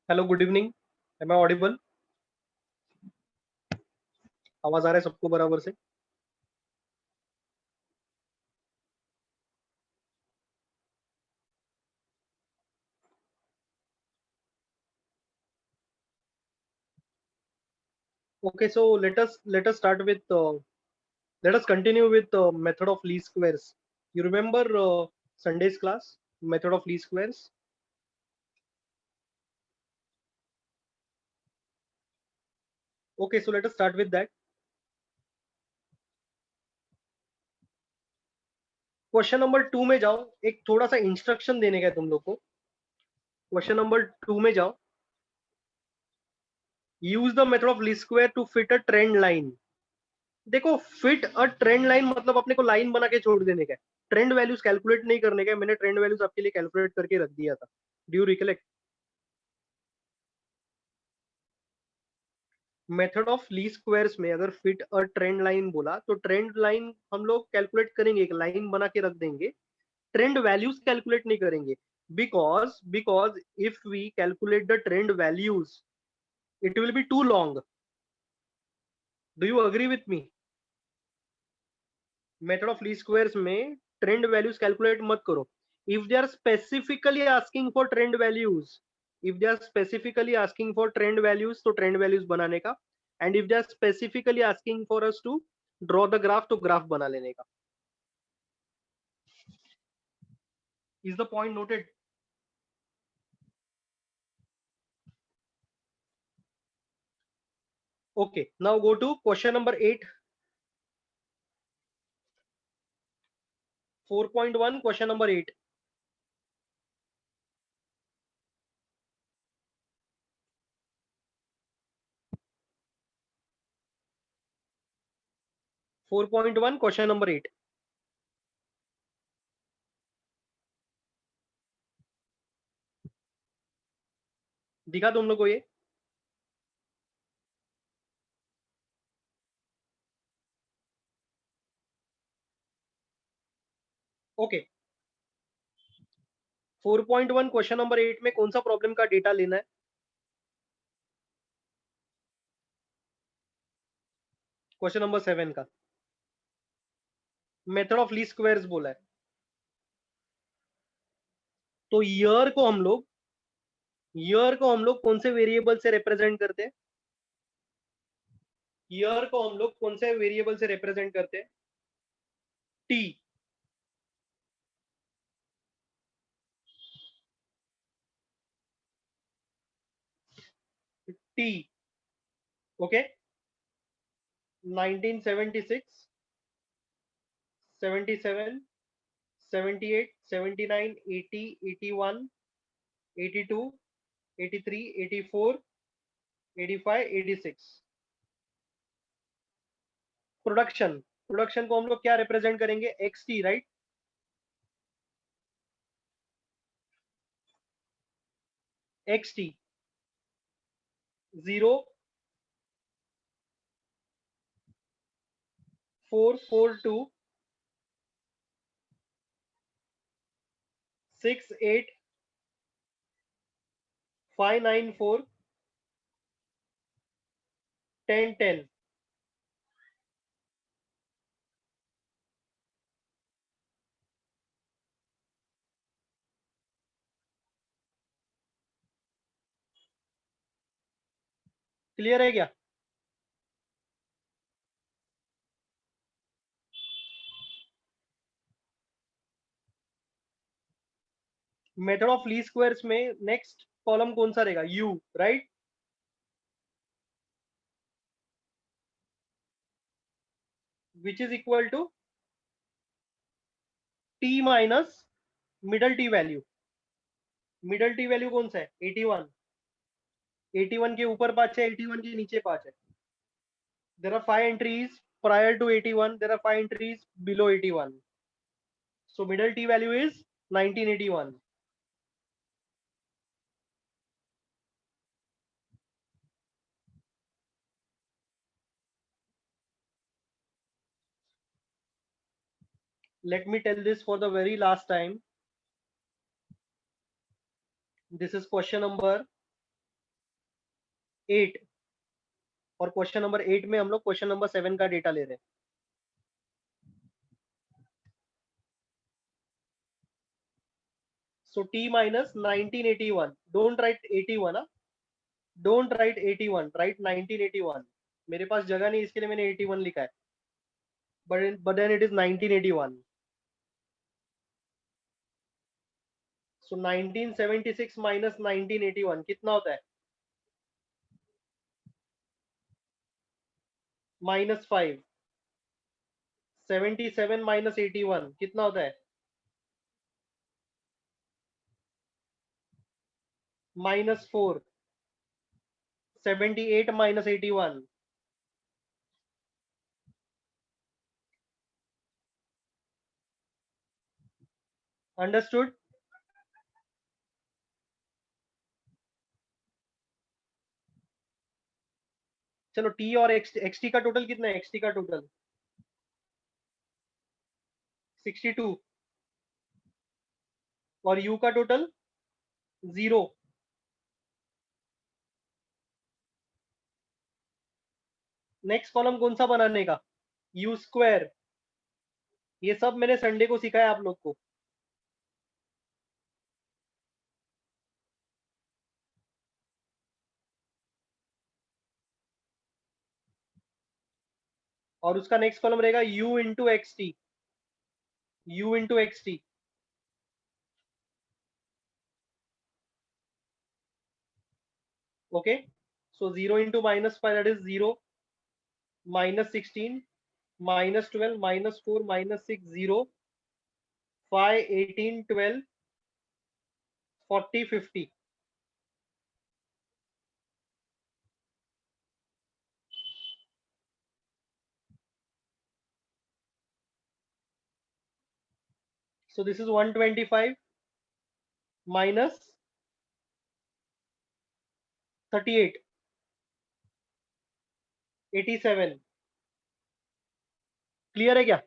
Hello, good evening. Am I audible? आवाज आ रहा है सबको बराबर से? Okay, so let us start with let us continue with method of least squares. You remember Sunday's class, method of least squares? Okay, so let us start with that. Question number 2 में जाओ। एक थोड़ा सा instruction देने का है तुम लोग को। क्वेश्चन नंबर 2 में जाओ। Use the method of least square to fit a trend line. देखो, फिट अ ट्रेंड लाइन मतलब अपने को लाइन बना के छोड़ देने का है। ट्रेंड वैल्यूज कैलकुलेट नहीं करने का है। मैंने ट्रेंड वैल्यूज आपके लिए कैलकुलेट करके रख दिया था। Do you recollect? Method of least squares में अगर फिट अ ट्रेंड लाइन बोला तो ट्रेंड लाइन हम लोग कैलकुलेट करेंगे, एक लाइन बना के रख देंगे। ट्रेंड वैल्यूज कैलकुलेट नहीं करेंगे। Because if we calculate the trend values it will be too long. Do you agree with me? Method of least squares में ट्रेंड वैल्यूज कैलकुलेट मत करो। If they are specifically asking for trend values, if they are specifically asking for trend values तो trend values बनाने का। And if they are specifically asking for us to draw the graph तो graph बना लेने का। Is the point noted? Okay, now go to question number 8. 4.1, question number 8. Four point one question number 8 दिखा तुम लोग को ये? ओके, 4.1 क्वेश्चन नंबर 8 में कौन सा प्रॉब्लम का डेटा लेना है? क्वेश्चन नंबर 7 का मेथड ऑफ लीस्ट स्क्वायर्स बोला है। तो ईयर को हम लोग कौन से वेरिएबल से रिप्रेजेंट करते हैं? ईयर को हम लोग कौन से वेरिएबल से रिप्रेजेंट करते हैं? टी। टी। ओके। 1976, 77, 78, 79, 80, 81, 82, 83, 84, 85, 86। प्रोडक्शन को हम लोग क्या रिप्रेजेंट करेंगे? X t, right? X t 0, 442, 68, 594, 1010। Clear है क्या? मेथड ऑफ लीस्ट स्क्वायर्स में नेक्स्ट कॉलम कौन सा रहेगा? U, right? Which is equal to t minus middle t value. Middle t value कौन सा है? 81। 81 के ऊपर 5 है, 81 के नीचे 5 है। There are 5 entries prior to 81, there are 5 entries below 81, so middle t value is 1981. Let me tell this for the very last time. This is question number 8, और क्वेश्चन नंबर 8 में हम लोग क्वेश्चन नंबर 7 का data ले रहे हैं. So T minus 1981. Don't write 81. Don't write 81. Write 1981. मेरे पास जगह नहीं, इसके लिए मैंने 81 लिखा है. But then it is 1981. So 1976 minus 1981 कितना होता है? -5. 77 minus 81 कितना होता है? -4. 78 minus 81. Understood? चलो T और XT का टोटल कितना है? XT का टोटल 62 और U का टोटल 0. नेक्स्ट कॉलम कौन सा बनाने का? U square. ये सब मैंने संडे को सिखाया आप लोग को. और उसका नेक्स्ट कॉलम रहेगा U into x T. U into x T. Okay, so 0 into -5, that is 0, -16, -12, -4, -6, 0, 5, 18, 12, 40, 50. So this is 125 minus 38, 87. Clear है क्या?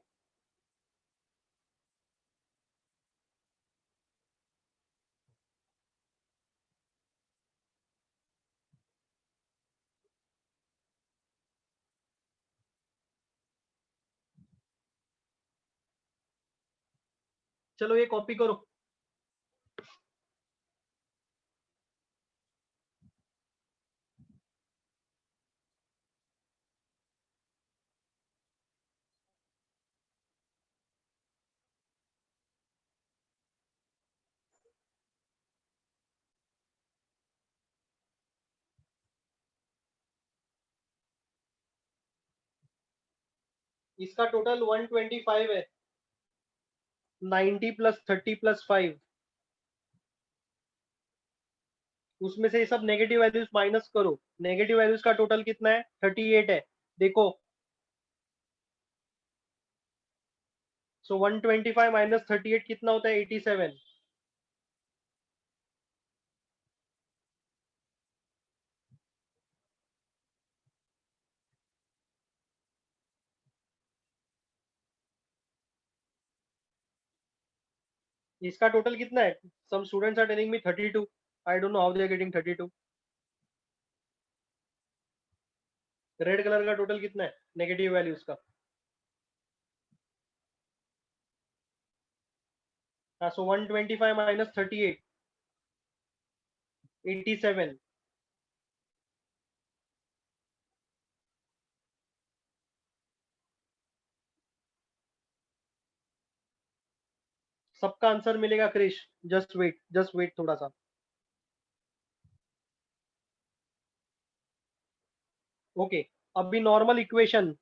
चलो ये कॉपी करो. इसका टोटल 125 है. 90 प्लस 30 प्लस 5. उसमें से ये सब नेगेटिव वैल्यूज माइनस करो. नेगेटिव वैल्यूज का टोटल कितना है? 38 है. देखो, सो 125 माइनस 38 कितना होता है? 87. इसका टोटल कितना है? Some students are telling me 32. I don't know how they are getting 32. Red colour का टोटल कितना है नेगेटिव वैल्यूज का? हाँ, सो 125 माइनस 38, 87. सबका आंसर मिलेगा क्रिश. जस्ट वेट थोड़ा सा. ओके, अभी normal equation.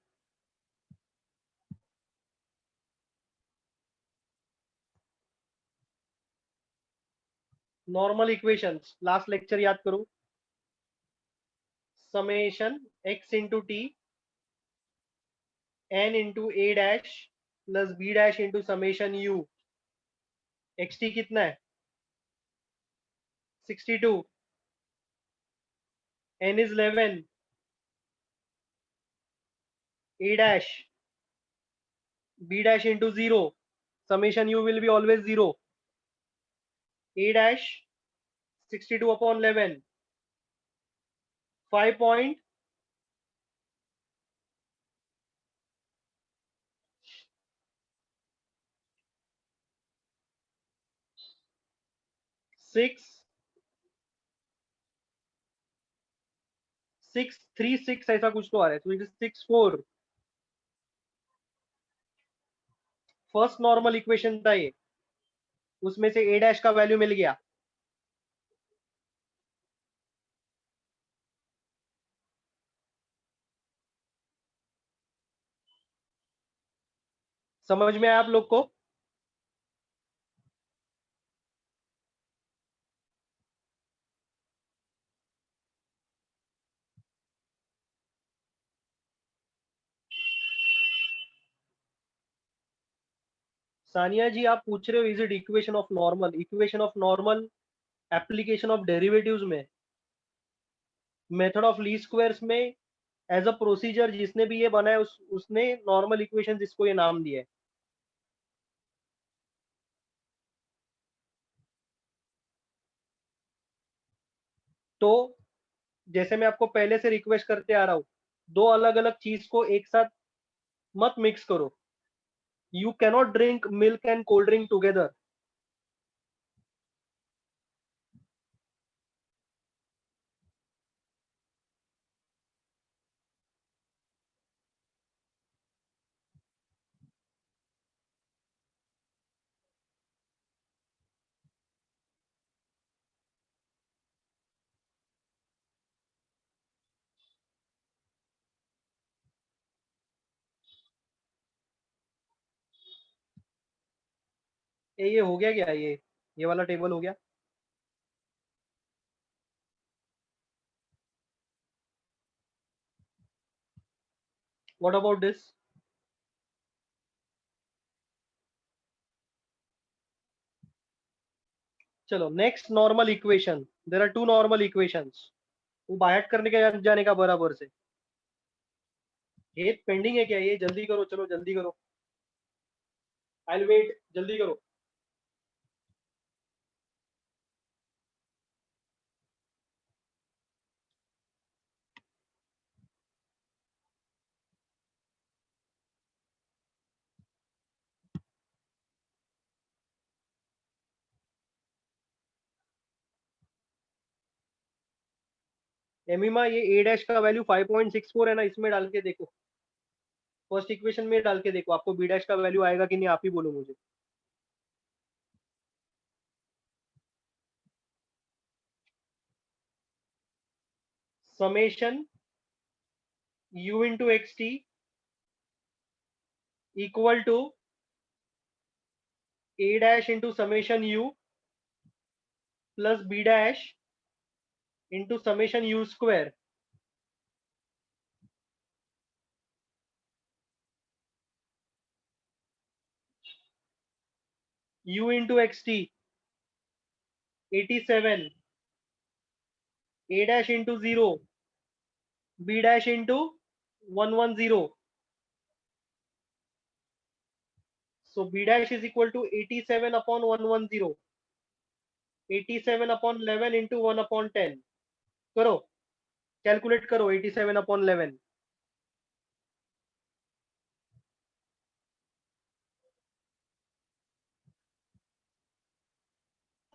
Normal equations last lecture याद करो. Summation x into T n into a dash plus b dash into summation u. X T कितना है? 62. n is 11. a dash b dash into 0. Summation u will be always 0. a dash 62 upon 11. 5.6 636 ऐसा कुछ तो आ रहा है, तो it is 64। First normal equation था ये, उसमें से ए डैश का वैल्यू मिल गया। समझ में आया आप लोग को? सानिया जी आप पूछ रहे हो is it equation of normal? Equation of normal application of derivatives में, मेथड ऑफ लीस्ट स्क्वायर्स में, एज अ प्रोसीजर जिसने भी ये बनाया उसने नॉर्मल इक्वेशन इसको ये नाम दिया है। तो जैसे मैं आपको पहले से रिक्वेस्ट करते आ रहा हूँ, दो अलग अलग चीज को एक साथ मत मिक्स करो। You cannot drink milk and cold drink together. ये हो गया क्या? ये वाला टेबल हो गया? What about this? चलो next normal equation, there are two normal equations, वो बाहर करने के जाने का बराबर से। ये पेंडिंग है क्या? ये जल्दी करो, चलो जल्दी करो, आई विल वेट, जल्दी करो। एमिमा ये ए डैश का वैल्यू 5.64 है ना, इसमें डाल के देखो, फर्स्ट इक्वेशन में डाल के देखो, आपको बी डैश का वैल्यू आएगा कि नहीं, आप ही बोलो मुझे। Summation u into x t equal to a dash into summation u plus b dash into summation u square. U into x t 87, a dash into 0, b dash into 110। So b dash is equal to 87 upon 110, 87 upon 11 into 1 upon 10। करो, calculate करो 87 upon 11।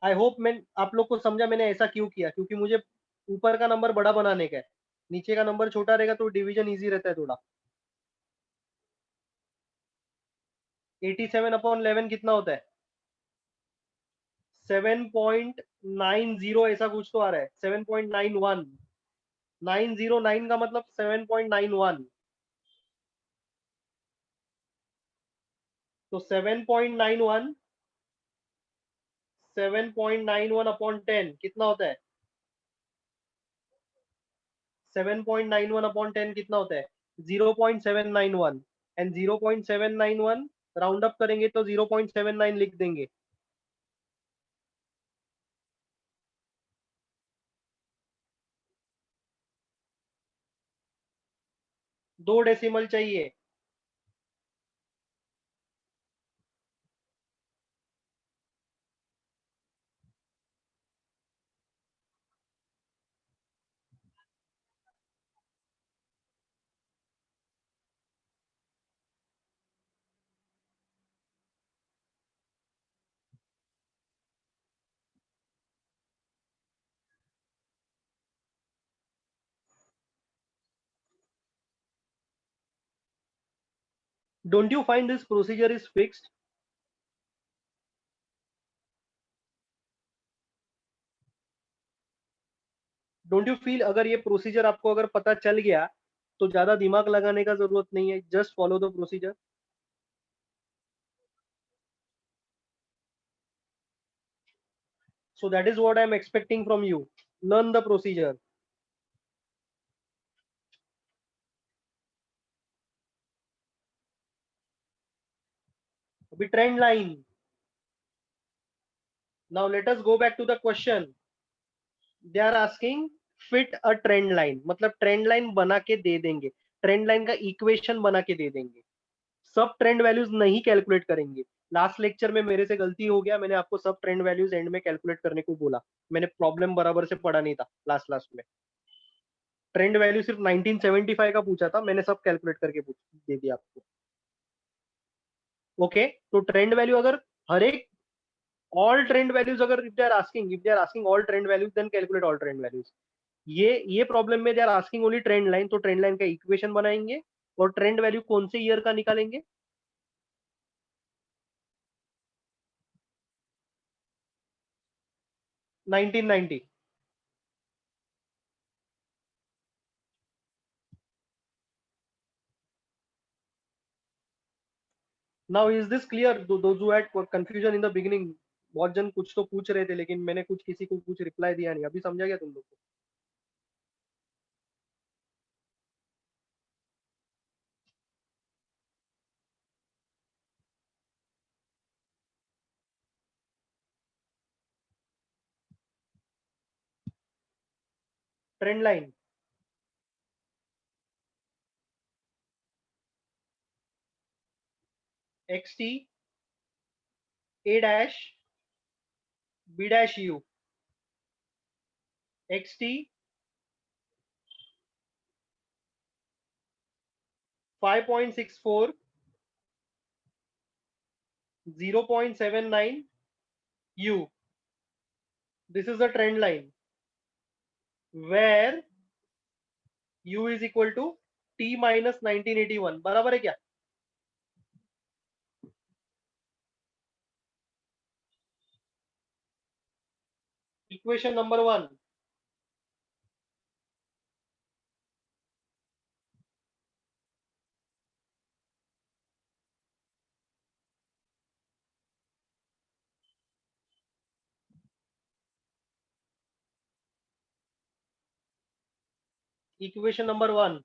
I hope मैं आप लोग को समझा मैंने ऐसा क्यों किया, क्योंकि मुझे ऊपर का नंबर बड़ा बनाने का है, नीचे का नंबर छोटा रहेगा तो डिवीजन इजी रहता है थोड़ा। 87 अपॉन 11 कितना होता है? 7.90 ऐसा कुछ तो आ रहा है, 7.91। 909 का मतलब 7.91, तो 7.91, 7.91 अपॉन 10 कितना होता है? 7.91 अपॉन 10 कितना होता है? 0.791। एंड 0.791 राउंड अप करेंगे तो 0.79 लिख देंगे। दो डेसिमल चाहिए। Don't you find this procedure is fixed? Don't you feel अगर ये प्रोसीजर आपको अगर पता चल गया तो ज्यादा दिमाग लगाने का जरूरत नहीं है, just follow the procedure. So that is what I am expecting from you. Learn the procedure. अभी trend line. Now let us go back to the question. They are asking fit a trend line. मतलब trend line बना के दे देंगे, trend line का equation बना के दे देंगे. सब ट्रेंड वैल्यूज नहीं कैलकुलेट करेंगे. लास्ट लेक्चर में मेरे से गलती हो गया, मैंने आपको सब ट्रेंड वैल्यूज एंड में कैलकुलेट करने को बोला. मैंने प्रॉब्लम बराबर से पढ़ा नहीं था लास्ट लास्ट में. ट्रेंड वैल्यू सिर्फ 1975 का पूछा था, मैंने सब कैलकुलेट करके दे दिया आपको. ओके, तो ट्रेंड वैल्यू अगर हर एक ऑल ट्रेंड वैल्यूज अगर if they are asking all trend values then calculate all trend values. ये प्रॉब्लम में they are asking only trend line, तो ट्रेंड लाइन का इक्वेशन बनाएंगे और ट्रेंड वैल्यू कौन से ईयर का निकालेंगे. 1990. Now is this clear? Those who had confusion in the beginning, बहुत जन कुछ तो पूछ रहे थे लेकिन मैंने कुछ किसी को कुछ रिप्लाई दिया नहीं. अभी समझा गया तुम लोग को? Trend line x t a dash b dash u. X t 5.64, 0.79 u. This is the trend line where u is equal to t minus 1981. बराबर है क्या? Equation number 1. Equation number 1.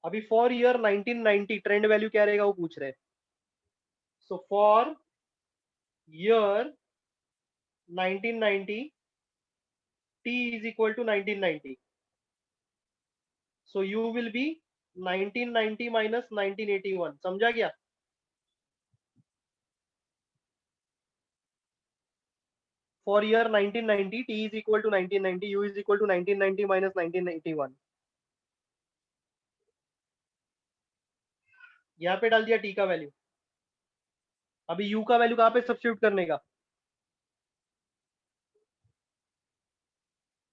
अभी फॉर ईयर 1990 ट्रेंड वैल्यू क्या रहेगा वो पूछ रहे हैं. So for year 1990 t is equal to 1990. So u will be 1990 minus 1981. समझा गया? For year 1990 t is equal to 1990, u is equal to 1990 minus 1981. यहाँ पे डाल दिया t का वैल्यू. अभी u का वैल्यू कहाँ पे सब्स्टिट्यूट करने का?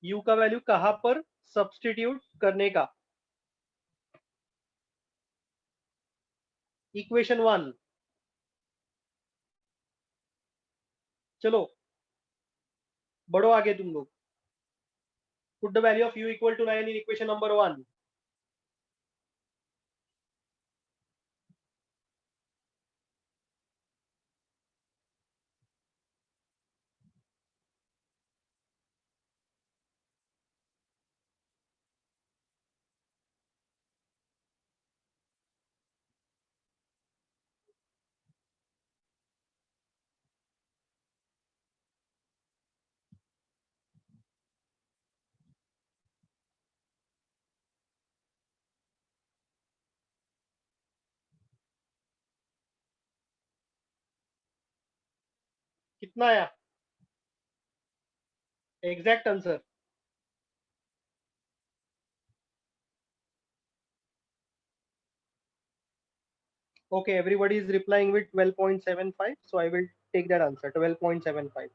u का वैल्यू कहाँ पर सब्स्टिट्यूट करने का? इक्वेशन 1. चलो बढ़ो आगे तुम लोग. Put the value of u equal to 9 in equation number 1. कितना आया exact answer? Okay, everybody is replying with 12.75, so I will take that answer, 12.75.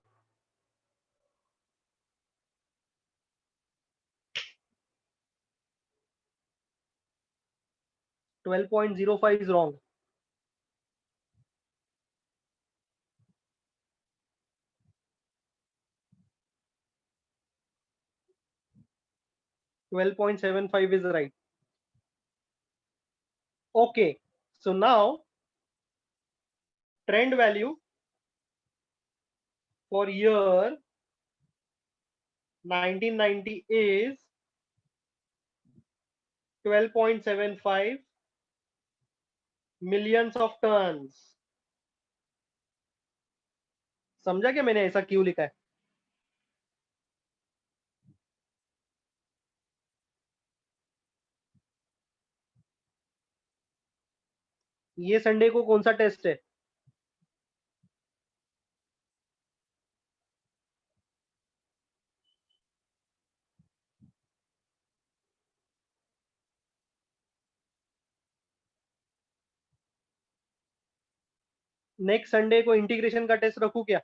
12.05 is wrong. 12.75 is right. Okay, so now trend value for year 1990 is 12.75 millions of tons. समझा क्या मैंने ऐसा क्यों लिखा है? ये संडे को कौन सा टेस्ट है? नेक्स्ट संडे को इंटीग्रेशन का टेस्ट रखूं क्या?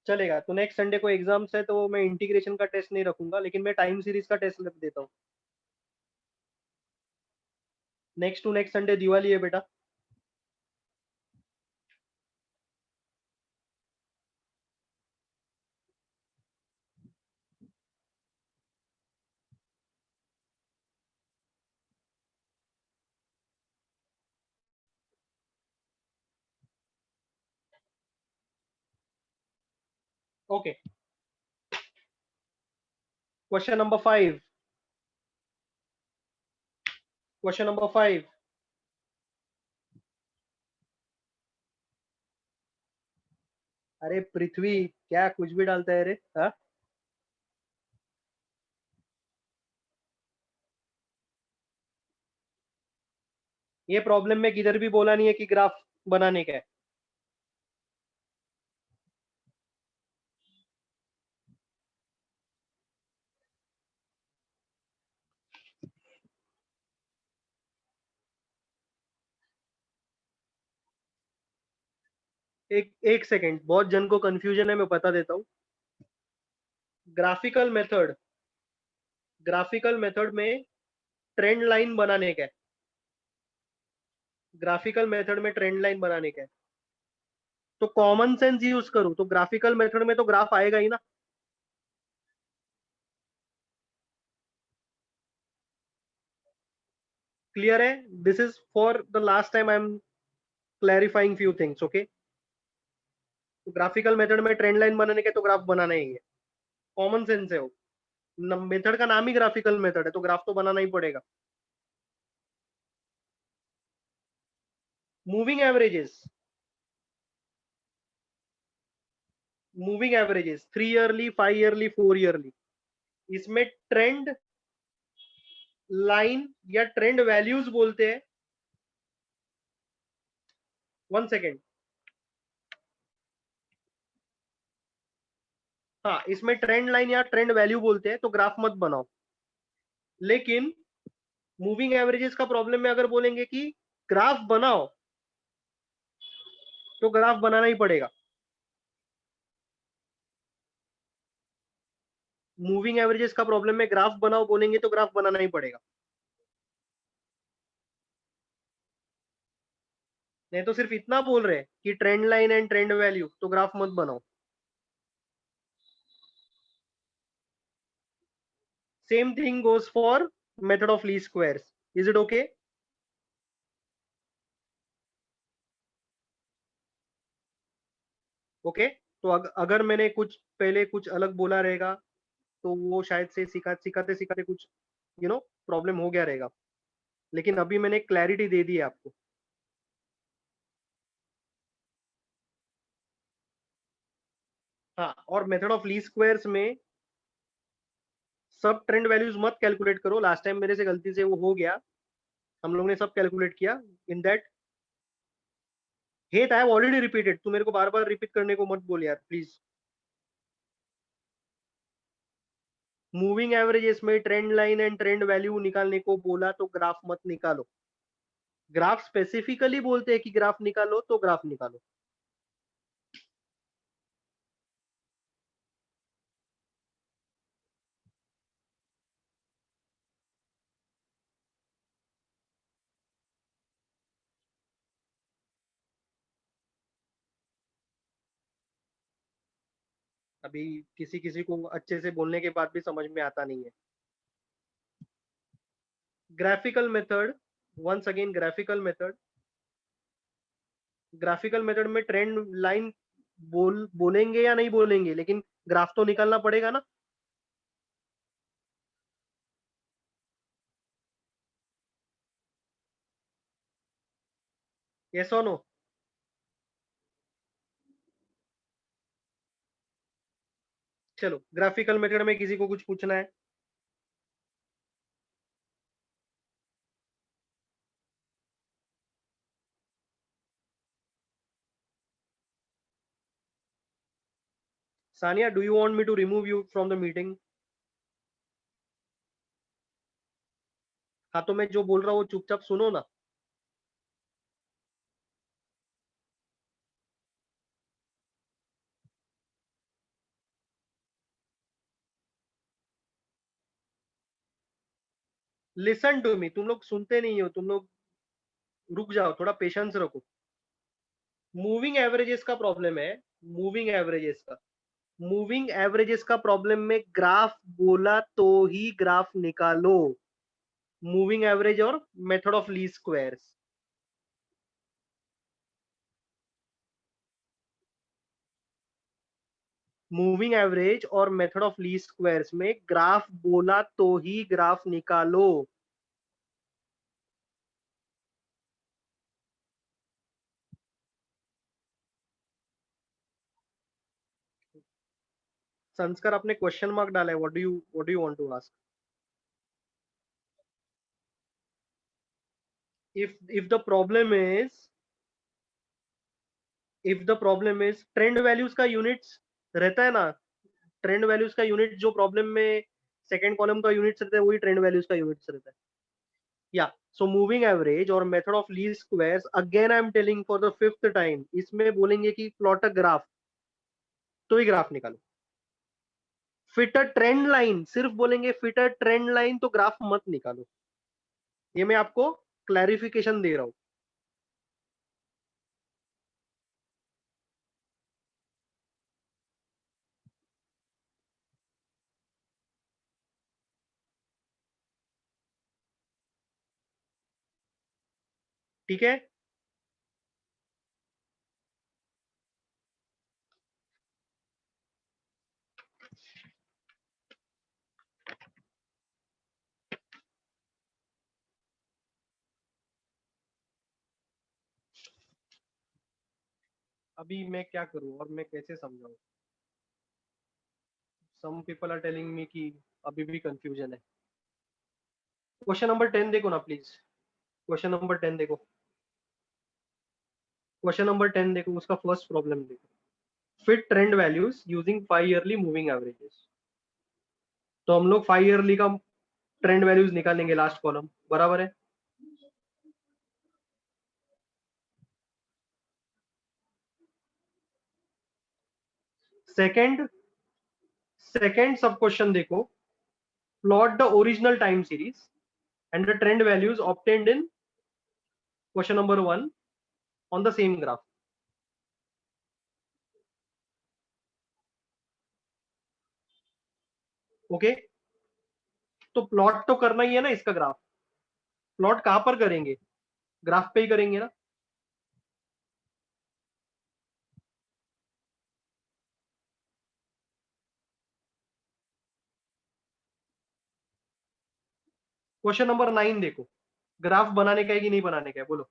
चलेगा, तो नेक्स्ट संडे को एग्जाम्स है तो मैं इंटीग्रेशन का टेस्ट नहीं रखूंगा, लेकिन मैं टाइम सीरीज का टेस्ट रख देता हूँ। Next to next Sunday Diwali है बेटा। Okay, question number 5। Question number 5। अरे पृथ्वी, क्या कुछ भी डालता है रे? हाँ, ये प्रॉब्लम में किधर भी बोला नहीं है कि ग्राफ बनाने का है। एक सेकेंड, बहुत जन को कंफ्यूजन है, मैं बता देता हूँ। ग्राफिकल मेथड, ग्राफिकल मेथड में ट्रेंड लाइन बनाने का है। ग्राफिकल मेथड में ट्रेंड लाइन बनाने का है, तो कॉमन सेंस यूज करूँ तो ग्राफिकल मेथड में तो ग्राफ आएगा ही ना। क्लियर है? This is for the last time I am clarifying few things. Okay, तो ग्राफिकल मेथड में ट्रेंड लाइन बनाने के तो ग्राफ बनाना ही है, कॉमन सेंस है वो। मेथड का नाम ही ग्राफिकल मेथड है, तो ग्राफ तो बनाना ही पड़ेगा। Moving averages, moving averages 3 yearly, 5 yearly, 4 yearly, इसमें ट्रेंड लाइन या ट्रेंड वैल्यूज बोलते हैं। 1 सेकेंड, हाँ, इसमें ट्रेंड लाइन या ट्रेंड वैल्यू बोलते हैं, तो ग्राफ मत बनाओ। लेकिन मूविंग एवरेजेस का प्रॉब्लम में अगर बोलेंगे कि ग्राफ बनाओ, तो ग्राफ बनाना ही पड़ेगा। मूविंग एवरेजेस का प्रॉब्लम में ग्राफ बनाओ बोलेंगे तो ग्राफ बनाना ही पड़ेगा, नहीं तो सिर्फ इतना बोल रहे हैं कि trend line and trend value, तो ग्राफ मत बनाओ। Same thing goes for method of least squares. Is it okay? Okay, तो अगर मैंने कुछ पहले कुछ अलग बोला रहेगा तो वो शायद से सिखाते सिखाते कुछ प्रॉब्लम हो गया रहेगा, लेकिन अभी मैंने क्लैरिटी दे दी है आपको। हाँ, और मेथड ऑफ लीस्ट स्क्वायर्स में सब ट्रेंड वैल्यूज मत कैलकुलेट करो, लास्ट टाइम मेरे से गलती से वो हो गया, हम लोग ने सब कैलकुलेट किया इन दैट। हेत आई हैव ऑलरेडी रिपीटेड, तू मेरे को बार बार रिपीट करने को मत बोल यार प्लीज। मूविंग एवरेजेस में trend line and trend value निकालने को बोला तो ग्राफ मत निकालो। ग्राफ स्पेसिफिकली बोलते हैं कि ग्राफ निकालो तो ग्राफ निकालो। अभी किसी किसी को अच्छे से बोलने के बाद भी समझ में आता नहीं है। Graphical method, once again graphical method में ट्रेंड लाइन बोलेंगे या नहीं बोलेंगे, लेकिन ग्राफ तो निकालना पड़ेगा ना। यस और नो? चलो, ग्राफिकल मेथड में किसी को कुछ पूछना है? Sania, do you want me to remove you from the meeting? हाँ, तो मैं जो बोल रहा हूँ वो चुपचाप सुनो ना। लिसन टू मी, तुम लोग सुनते नहीं हो, तुम लोग रुक जाओ, थोड़ा पेशेंस रखो। मूविंग एवरेजेस का प्रॉब्लम है। मूविंग एवरेजेस का मूविंग एवरेजेस का प्रॉब्लम में ग्राफ बोला तो ही ग्राफ निकालो। मूविंग एवरेज और method of least squares. Moving average और मेथड ऑफ लीस्ट स्क्वायर्स में ग्राफ बोला तो ही ग्राफ निकालो। संस्कार, आपने क्वेश्चन मार्क डाला है, what do you want to ask? If the problem is if the problem is trend values का यूनिट्स रहता है ना। ट्रेंड वैल्यूज का यूनिट जो प्रॉब्लम में सेकंड कॉलम का यूनिट्स रहता है, वही ट्रेंड वैल्यूज का यूनिट्स रहता है। या सो मूविंग एवरेज और method of least squares, again I am telling for the fifth time, इसमें बोलेंगे कि प्लॉट अ ग्राफ तो ही ग्राफ निकालो। फिट अ ट्रेंड लाइन सिर्फ बोलेंगे, फिट अ ट्रेंड लाइन तो ग्राफ मत निकालो। ये मैं आपको क्लैरिफिकेशन दे रहा हूं। ठीक है? अभी मैं क्या करूं और मैं कैसे समझाऊं? Some people are telling me कि अभी भी कंफ्यूजन है। क्वेश्चन नंबर 10 देखो ना प्लीज। क्वेश्चन नंबर 10 देखो। क्वेश्चन नंबर 10 देखो, उसका फर्स्ट प्रॉब्लम देखो। Fit trend values using 5 yearly moving averages. तो हम लोग 5 ईयरली का ट्रेंड वैल्यूज निकालेंगे, लास्ट कॉलम बराबर है। सेकंड सेकंड सब क्वेश्चन देखो। Plot the original time series and the trend values obtained in question number 1 on the same graph. Okay, तो प्लॉट तो करना ही है ना इसका ग्राफ। प्लॉट कहां पर करेंगे? ग्राफ पे ही करेंगे ना। क्वेश्चन नंबर 9 देखो। ग्राफ बनाने का है कि नहीं बनाने का है, बोलो।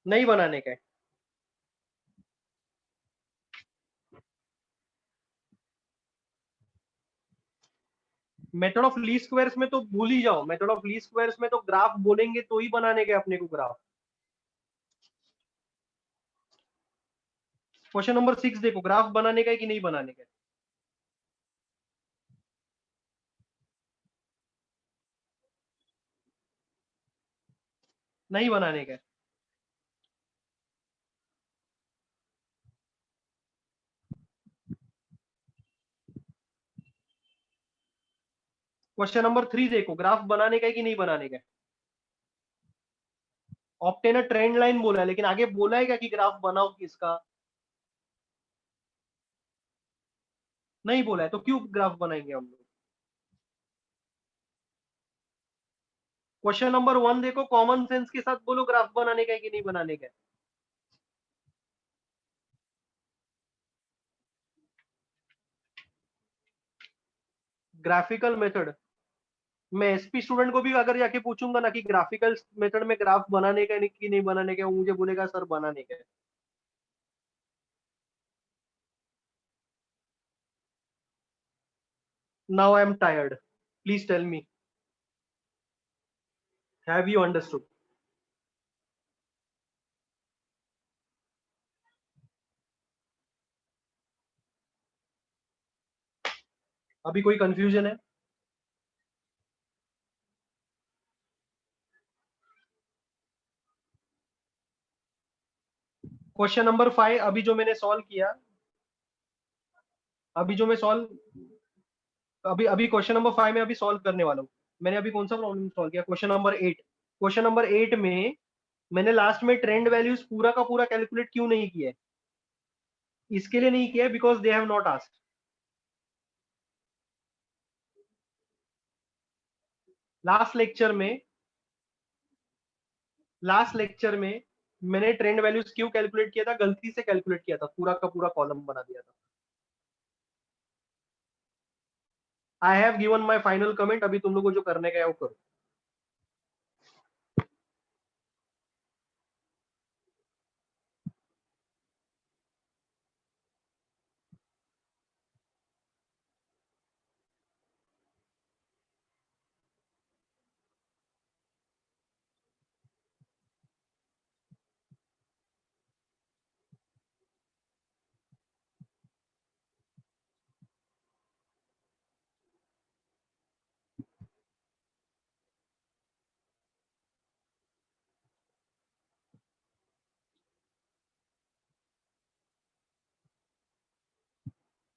नहीं बनाने का है। मेथड ऑफ लीस्ट स्क्वायर्स में तो भूल ही जाओ, मेथड ऑफ लीस्ट स्क्वायर्स में तो ग्राफ बोलेंगे तो ही बनाने के अपने को ग्राफ। क्वेश्चन नंबर 6 देखो, ग्राफ बनाने का है कि नहीं बनाने का है? नहीं बनाने का है। क्वेश्चन नंबर 3 देखो, ग्राफ बनाने का है कि नहीं बनाने का है? ऑब्टेन अ ट्रेंड लाइन बोला है, लेकिन आगे बोला है क्या कि ग्राफ बनाओ किसका? नहीं बोला है, तो क्यों ग्राफ बनाएंगे हम लोग? क्वेश्चन नंबर 1 देखो, कॉमन सेंस के साथ बोलो ग्राफ बनाने का है कि नहीं बनाने का है? Graphical method. मैं एसपी स्टूडेंट को भी अगर जाके पूछूंगा ना कि ग्राफिकल मेथड में ग्राफ बनाने का है कि नहीं बनाने का है, वो मुझे बोलेगा सर बनाने का है। Now I am tired, please tell me, have you understood? अभी कोई कंफ्यूजन है? क्वेश्चन नंबर 5 अभी जो मैंने सॉल्व किया, अभी जो मैं सॉल्व, अभी अभी क्वेश्चन नंबर 5 में अभी सॉल्व करने वाला हूँ। मैंने अभी कौन सा प्रॉब्लम सॉल्व किया? Question number 8। क्वेश्चन नंबर 8 में मैंने लास्ट में ट्रेंड वैल्यूज पूरा का पूरा कैलकुलेट क्यों नहीं किया है? इसके लिए नहीं किया है because they have not asked. Last lecture में, लास्ट लेक्चर में मैंने ट्रेंड वैल्यूज क्यों कैलकुलेट किया था? गलती से कैलकुलेट किया था, पूरा का पूरा कॉलम बना दिया था। I have given my final comment, अभी तुम लोग को जो करने का है वो करो।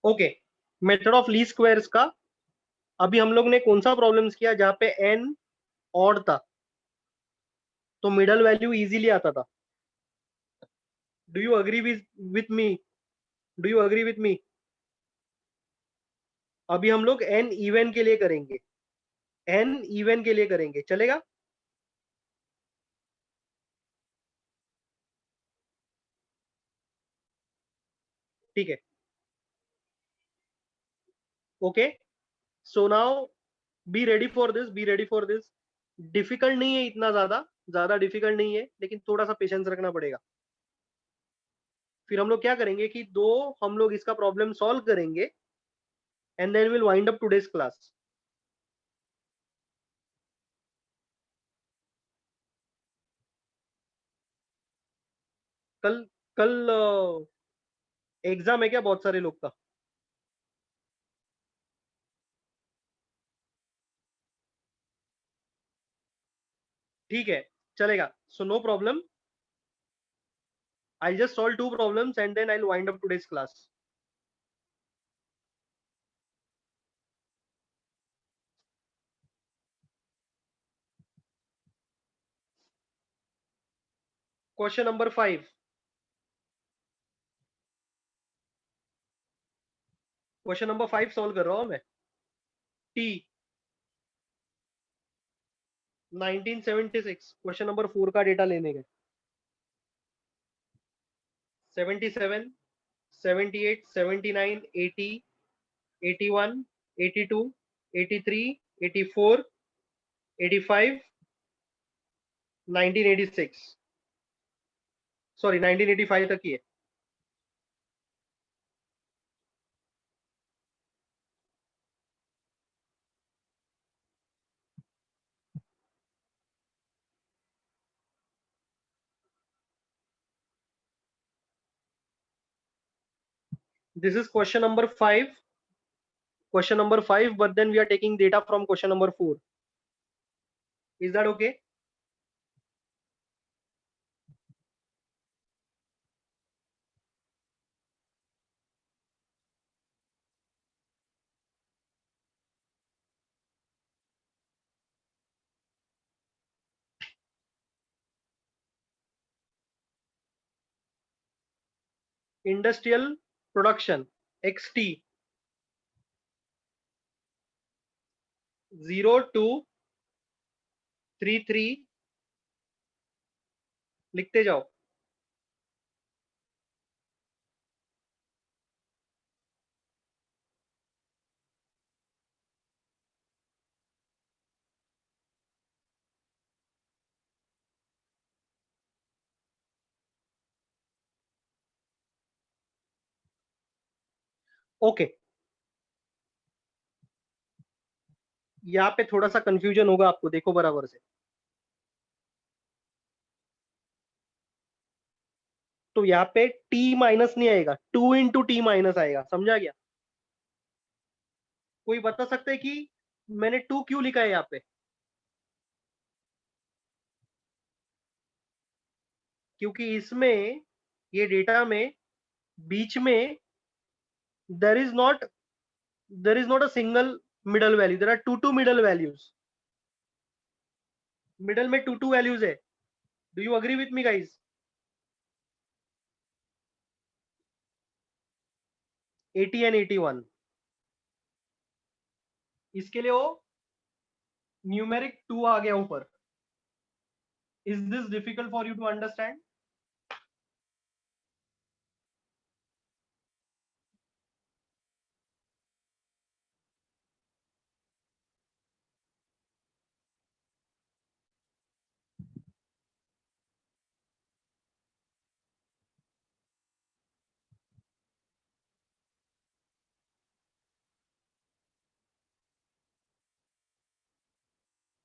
Okay, method of least squares का अभी हम लोग ने कौन सा प्रॉब्लम्स किया जहां पे एन ऑड था, तो मिडल वैल्यू इजीली आता था। Do you agree with me? Do you agree with मी? अभी हम लोग एन इवन के लिए करेंगे, एन इवन के लिए करेंगे, चलेगा? ठीक है। Okay, so now be ready for this, be ready for this. Difficult नहीं है इतना ज्यादा, ज्यादा डिफिकल्ट नहीं है, लेकिन थोड़ा सा पेशेंस रखना पड़ेगा। फिर हम लोग क्या करेंगे कि दो हम लोग इसका प्रॉब्लम सॉल्व करेंगे and then will wind up today's class. कल, कल एग्जाम है क्या बहुत सारे लोग का? ठीक है, चलेगा, so no problem. I just solve two problems and then I wind up today's class. Question number 5, question number 5 solve कर रहा हूं मैं। टी 1976, क्वेश्चन नंबर 4 का डेटा लेने का। 77, 78, 79, 80, 81, 82, 83, 84, 85, 1986, सॉरी 1985 तक ही है। This is question number 5. Question number 5, but then we are taking data from question number 4. Is that okay? Industrial production XT 0233 लिखते जाओ. ओके, यहाँ पे थोड़ा सा कंफ्यूजन होगा आपको, देखो बराबर से. तो यहाँ पे टी माइनस नहीं आएगा, 2 × T माइनस आएगा. समझा गया? कोई बता सकता है कि मैंने 2 क्यों लिखा है यहाँ पे? क्योंकि इसमें, ये डेटा में, बीच में there is not a single middle value, there are two middle values. Middle में two वैल्यूज है. Do you agree with me guys? 80 and 81. इसके लिए वो न्यूमेरिक 2 आ गया ऊपर. Is this difficult for you to understand?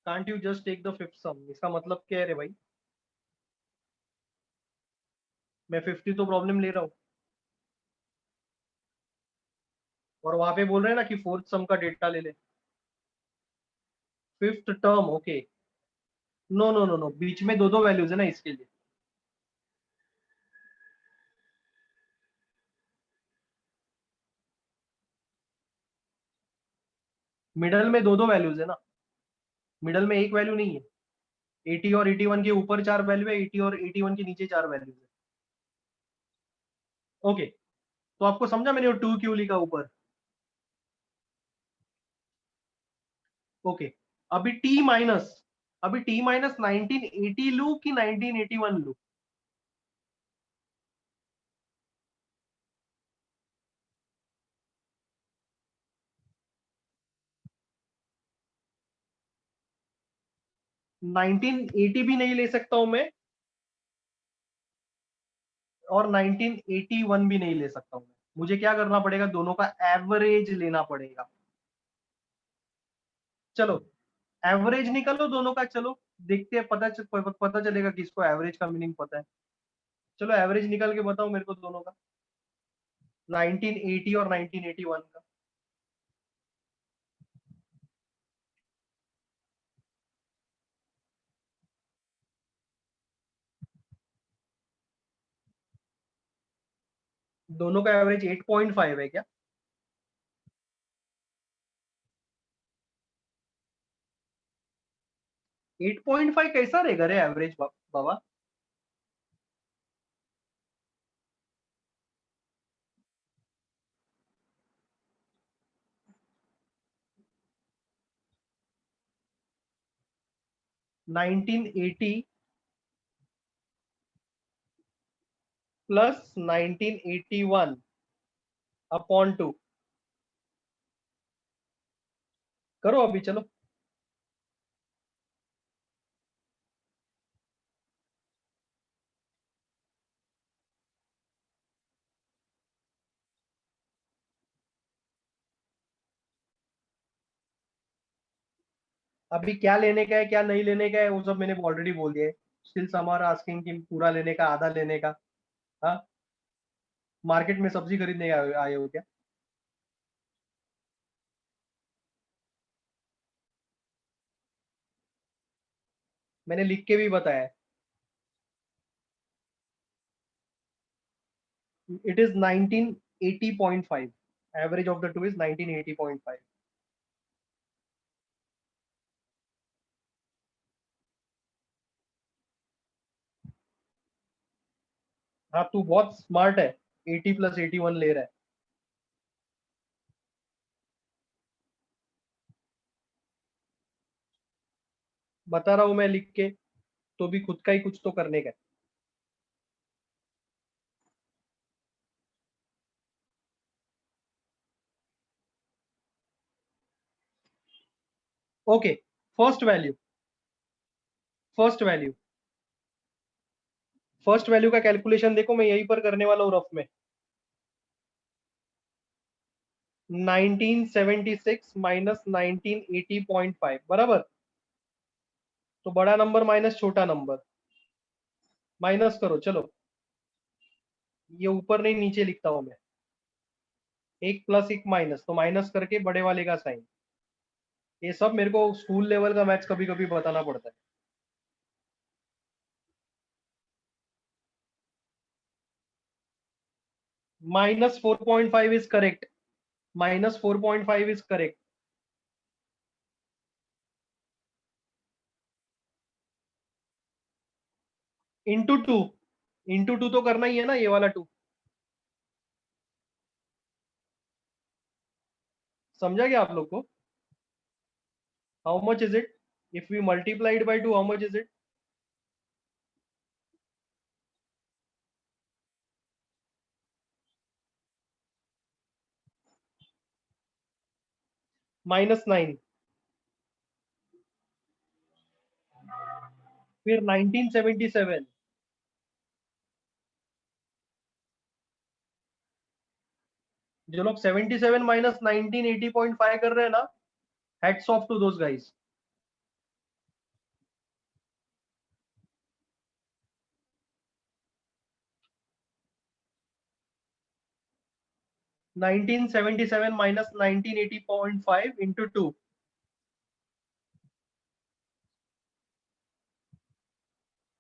Can't you just take the fifth sum? इसका मतलब क्या है रे भाई? मैं 50 तो प्रॉब्लम ले रहा हूँ, और वहां पे बोल रहे हैं ना कि फोर्थ सम का डेटा ले ले. Fifth term, okay. No no no no, बीच में दो दो वैल्यूज है ना, इसके लिए. मिडल में दो दो वैल्यूज है ना, मिडल में एक वैल्यू नहीं है. 80 और 81 के ऊपर 4 वैल्यू है, 80 और 81 के नीचे 4 वैल्यूज है. ओके, तो आपको समझा मैंने वो 2 क्यों लिखा ऊपर? ओके. अभी टी माइनस, अभी टी माइनस 1980 लू कि 1981 लू? 1980 भी नहीं ले सकता हूं मैं, और 1981 भी नहीं ले सकता हूं मैं. मुझे क्या करना पड़ेगा? दोनों का एवरेज लेना पड़ेगा. चलो, एवरेज निकालो दोनों का. चलो देखते हैं, पता चलेगा किसको एवरेज का मीनिंग पता है. चलो एवरेज निकाल के बताओ मेरे को दोनों का, 1980 और 1981 का. दोनों का एवरेज 8.5 है क्या? 8.5 कैसा रहेगा रे एवरेज बाबा? 1980 प्लस 1981 अपॉन 2. करो अभी, चलो. अभी क्या लेने का है, क्या नहीं लेने का है, वो सब मैंने ऑलरेडी बोल दिया है. स्टिल सम आर आस्किंग कि पूरा लेने का, आधा लेने का. हाँ, मार्केट में सब्जी खरीदने आए हो क्या? मैंने लिख के भी बताया है। It is 1980.5, average of the two is 1980.5। हाँ तू बहुत स्मार्ट है, 80 + 81 ले रहा है। बता रहा हूँ मैं लिख के, तो भी खुद का ही कुछ तो करने का है। Okay, first value, first value, first value का कैलकुलेशन देखो, मैं यहीं पर करने वाला हूँ रफ में। 1976 माइनस 1980.5 बराबर। तो बड़ा नंबर माइनस छोटा नंबर, माइनस करो चलो। ये ऊपर नहीं नीचे लिखता हूं मैं, एक प्लस एक माइनस, तो माइनस करके बड़े वाले का साइन। ये सब मेरे को स्कूल लेवल का मैथ्स कभी कभी बताना पड़ता है। -4.5 is correct, -4.5 is correct. Into 2, into 2 तो करना ही है ना, ये वाला 2। समझा क्या आप लोग को? How much is it if we multiplied by 2, how much is it? -9। फिर 1977, जो लोग 77 माइनस 1980.5 कर रहे हैं ना, hats off to those guys. 1977 माइनस 1980.5 into 2,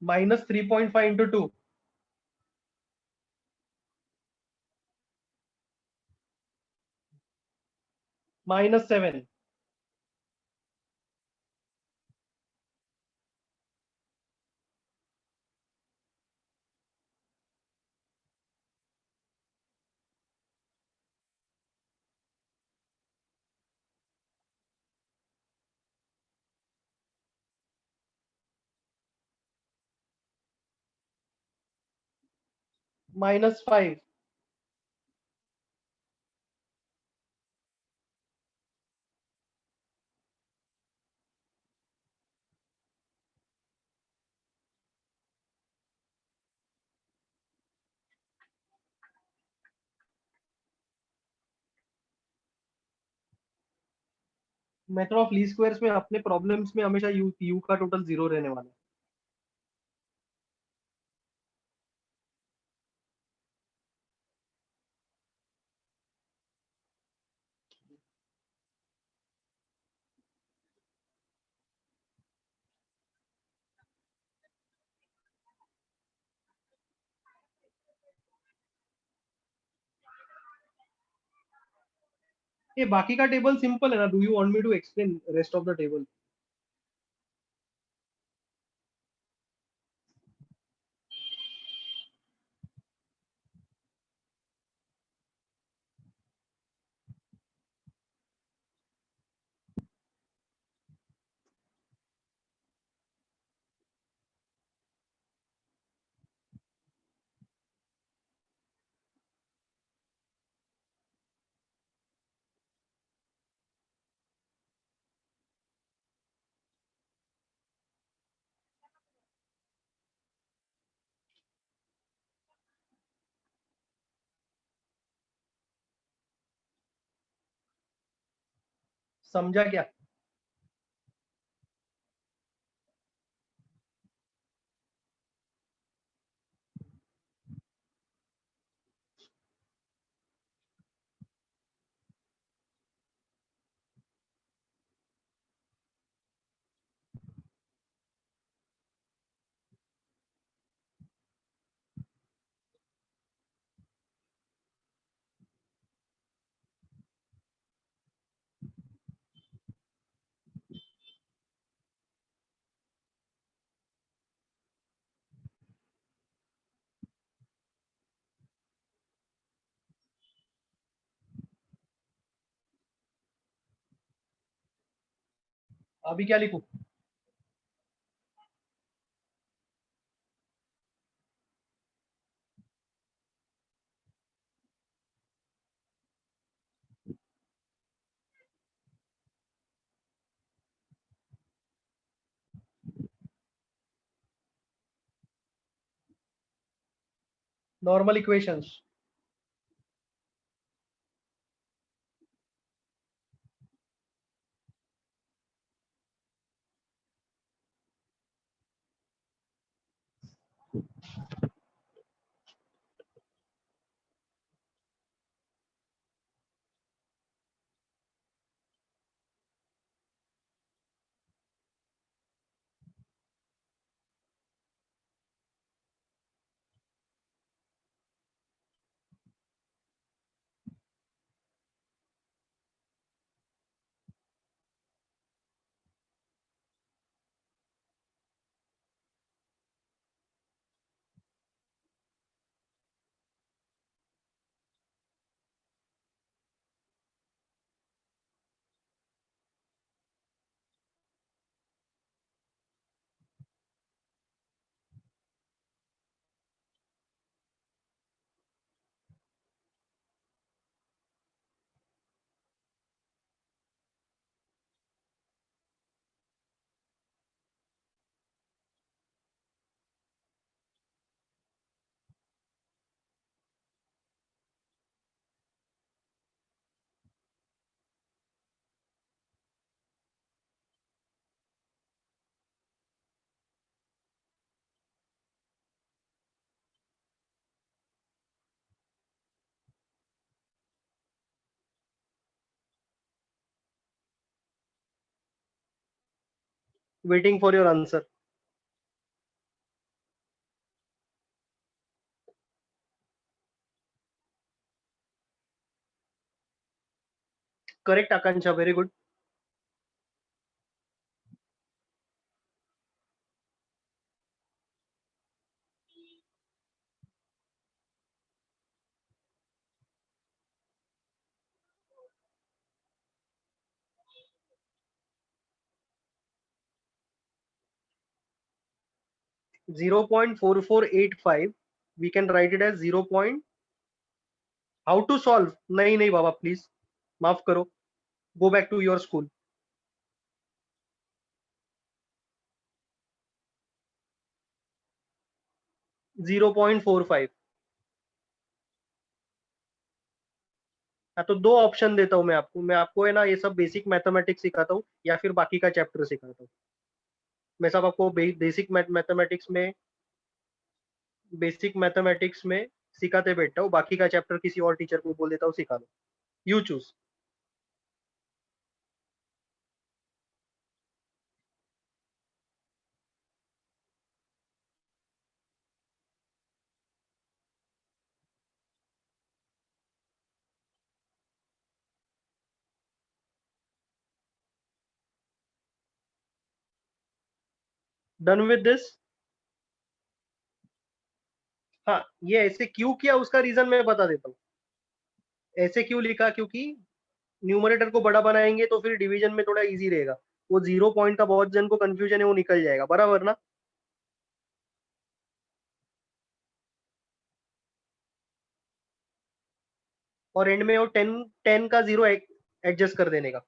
-3.5 into 2, -7। -5। Method of least squares में अपने प्रॉब्लम्स में हमेशा यू का टोटल 0 रहने वाला है। ये बाकी का टेबल सिंपल है ना, do you want me to explain rest of the table? समझा क्या? अभी क्या लिखूं? Normal equations. Waiting for your answer. Correct Akanksha, very good. 0.4485, we can write it as 0 point. How to solve? नहीं नहीं बाबा, प्लीज माफ करो। Go back to your school. 0.45। हाँ, तो दो ऑप्शन देता हूँ मैं आपको है ना, ये सब बेसिक मैथमेटिक्स सिखाता हूँ या फिर बाकी का चैप्टर सिखाता हूँ। मैं सब आपको बेसिक मैथमेटिक्स में सिखाते बैठता हूँ, बाकी का चैप्टर किसी और टीचर को बोल देता हूँ सिखा दो। You choose. Done with this. हाँ, ये ऐसे क्यों किया उसका रीजन मैं बता देता हूँ। ऐसे क्यों लिखा, क्योंकि न्यूमरेटर को बड़ा बनाएंगे तो फिर डिवीजन में थोड़ा इजी रहेगा। वो 0 पॉइंट का बहुत जन को कंफ्यूजन है, वो निकल जाएगा, बराबर ना? और एंड में वो 10 का 0 एडजस्ट कर देने का।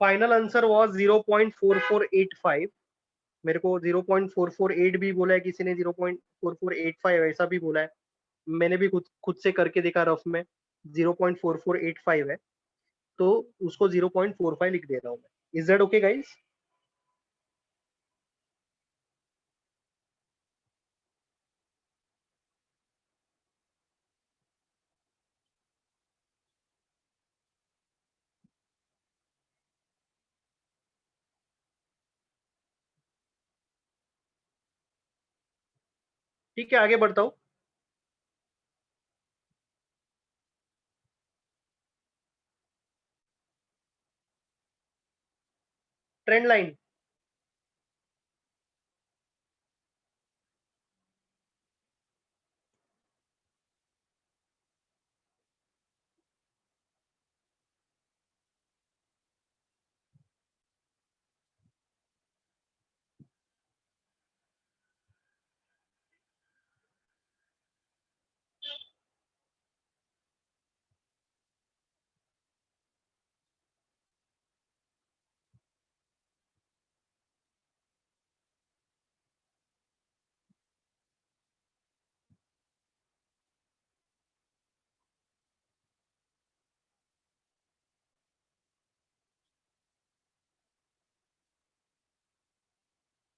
Final answer was 0.4485। मेरे को 0.448 भी बोला है किसी ने, 0.4485 ऐसा भी बोला है। मैंने भी खुद खुद से करके देखा रफ में। 0.4485 है, तो उसको 0.45 लिख दे रहा हूँ मैं। Is that okay guys? ठीक है, आगे बढ़ता हूँ। Trend line.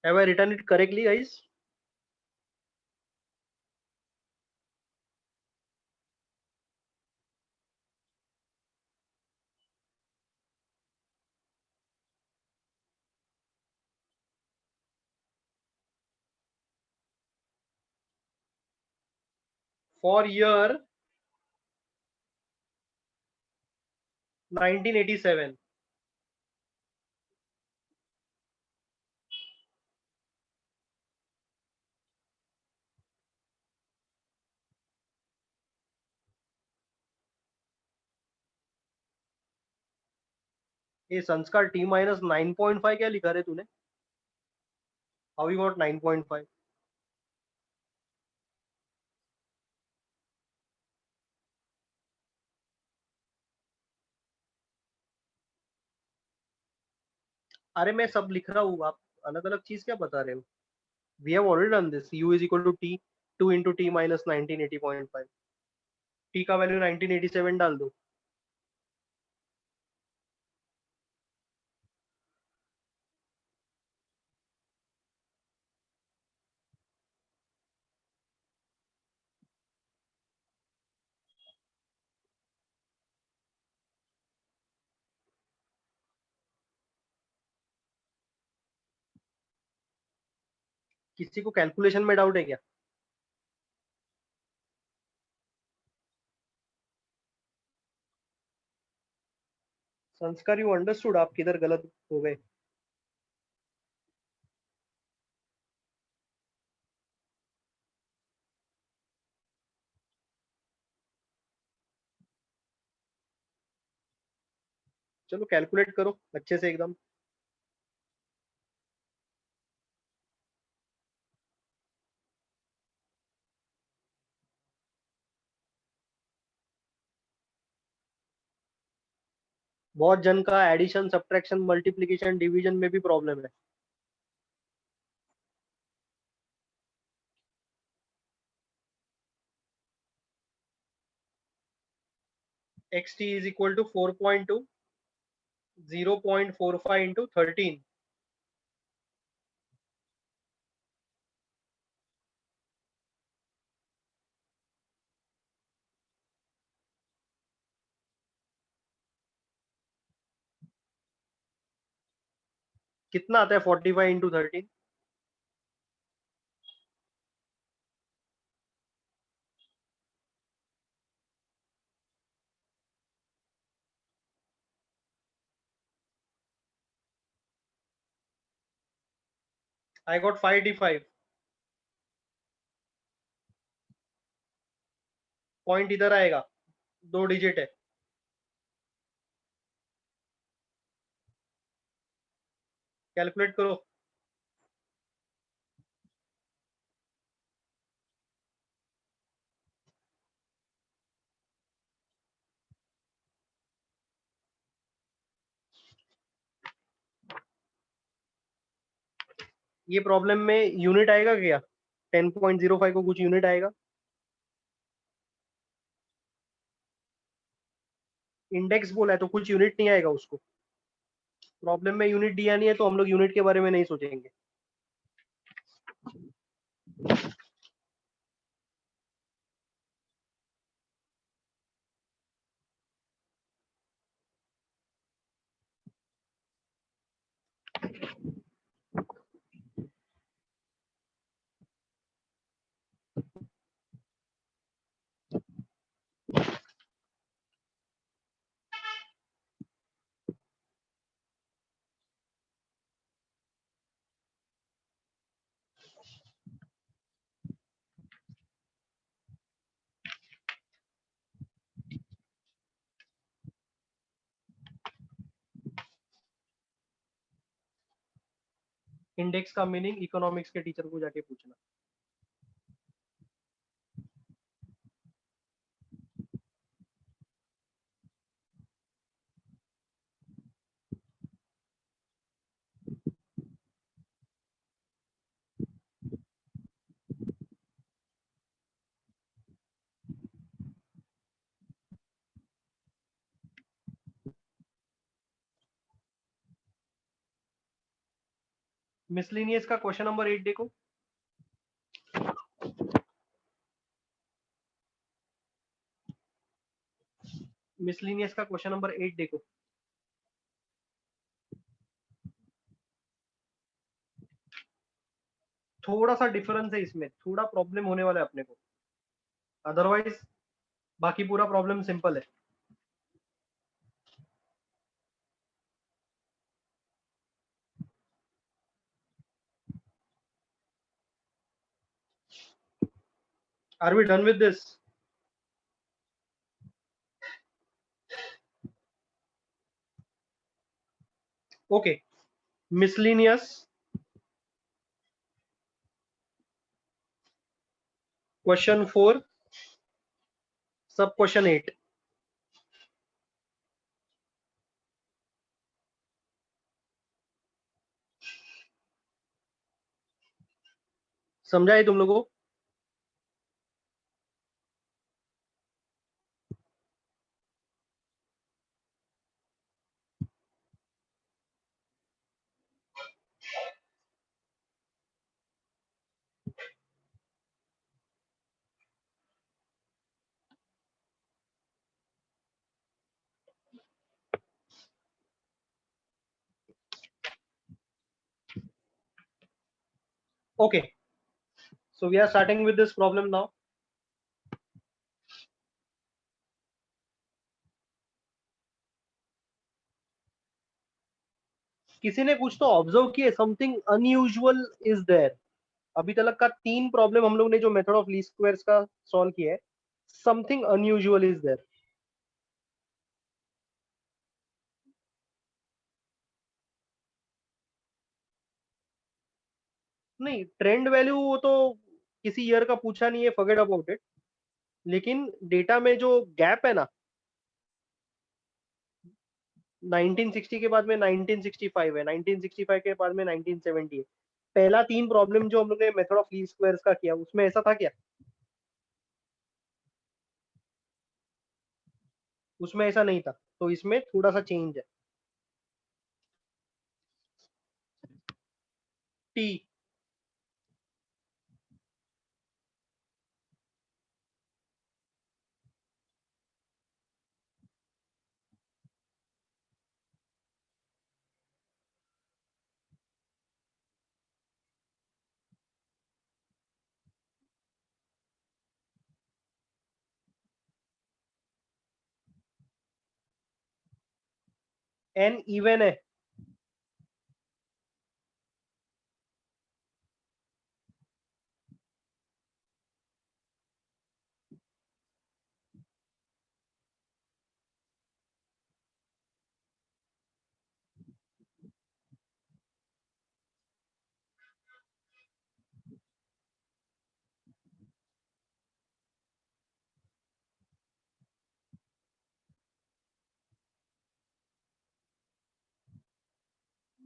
Have I written it correctly, guys? For year 1987. ये संस्कार T minus 9.5 क्या लिखा रे तूने? How you got 9.5? अरे मैं सब लिख रहा हूँ, आप अलग अलग चीज क्या बता रहे हो? We have already done this. U is equal to T 2 into T minus 1980.5. T का वैल्यू 1987 डाल दो. किसी को कैलकुलेशन में डाउट है क्या? संस्कार यू अंडरस्टूड, आप किधर गलत हो गए? चलो कैलकुलेट करो अच्छे से एकदम. बहुत जन का एडिशन सब्ट्रैक्शन मल्टीप्लिकेशन डिवीजन में भी प्रॉब्लम है. xt is equal to 4.2 0.45 into 13. कितना आता है 45 into 13? I got 585. पॉइंट इधर आएगा, 2 डिजिट है. कैलकुलेट करो. ये प्रॉब्लम में यूनिट आएगा क्या? 10.05 को कुछ यूनिट आएगा? इंडेक्स बोला है तो कुछ यूनिट नहीं आएगा उसको. प्रॉब्लम में यूनिट दिया नहीं है तो हम लोग यूनिट के बारे में नहीं सोचेंगे. इंडेक्स का मीनिंग इकोनॉमिक्स के टीचर को जाके पूछना. मिसलिनियस का क्वेश्चन नंबर 8 देखो। मिसलिनियस का क्वेश्चन नंबर 8 देखो। थोड़ा सा डिफरेंस है इसमें, थोड़ा प्रॉब्लम होने वाला है अपने को, अदरवाइज बाकी पूरा प्रॉब्लम सिंपल है। Are we done with this? Okay, miscellaneous question 4 sub question 8। समझाए तुम लोगों को? Okay, so we are starting with this problem now. किसी ने कुछ तो ऑब्जर्व किया, समथिंग अनयूजुअल इज देयर। अभी तक का 3 प्रॉब्लम हम लोग ने जो मेथड ऑफ लीस्ट स्क्वायर्स का सॉल्व किया है, समथिंग अनयूजुअल इज देयर। नहीं, ट्रेंड वैल्यू वो तो किसी ईयर का पूछा नहीं है, फॉरगेट अबाउट इट। लेकिन डेटा में जो गैप है ना, 1960 के बाद में 1965 है, 1965 के बाद में 1970 है। पहला 3 प्रॉब्लम जो हम लोग ने मेथड ऑफ लीस्ट स्क्वायर्स का किया, उसमें ऐसा था क्या? उसमें ऐसा नहीं था, तो इसमें थोड़ा सा चेंज है। टी। एन इवन है।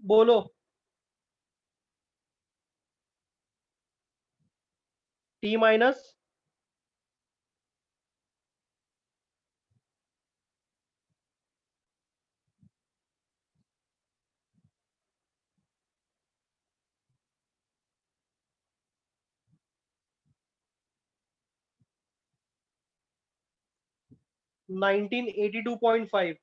बोलो। T minus 1982.5।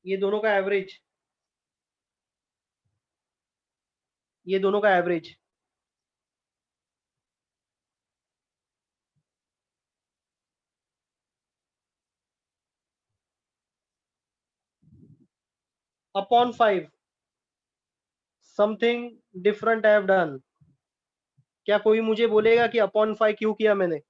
ये दोनों का एवरेज, ये दोनों का average. Upon 5। Something different I have done. क्या कोई मुझे बोलेगा कि अपॉन 5 क्यों किया मैंने?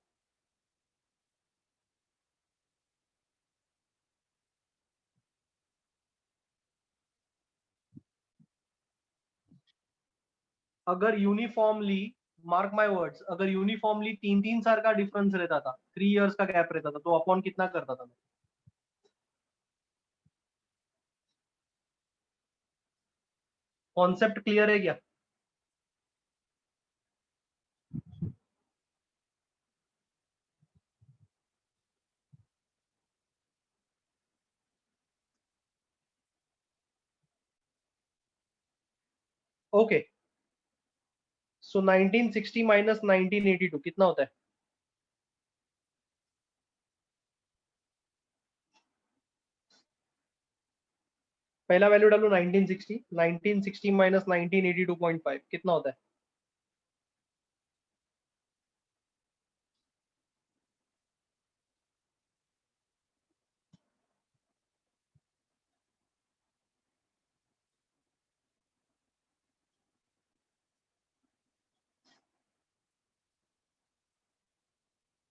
अगर यूनिफॉर्मली, मार्क माय वर्ड्स, अगर यूनिफॉर्मली 3-3 साल का डिफरेंस रहता था, 3 इयर्स का गैप रहता था, तो अपॉन कितना करता था मैं? कॉन्सेप्ट क्लियर है क्या? ओके, सो 1960 माइनस 1982 कितना होता है? पहला वैल्यू डालो 1960, 1960 माइनस 1982.5 कितना होता है?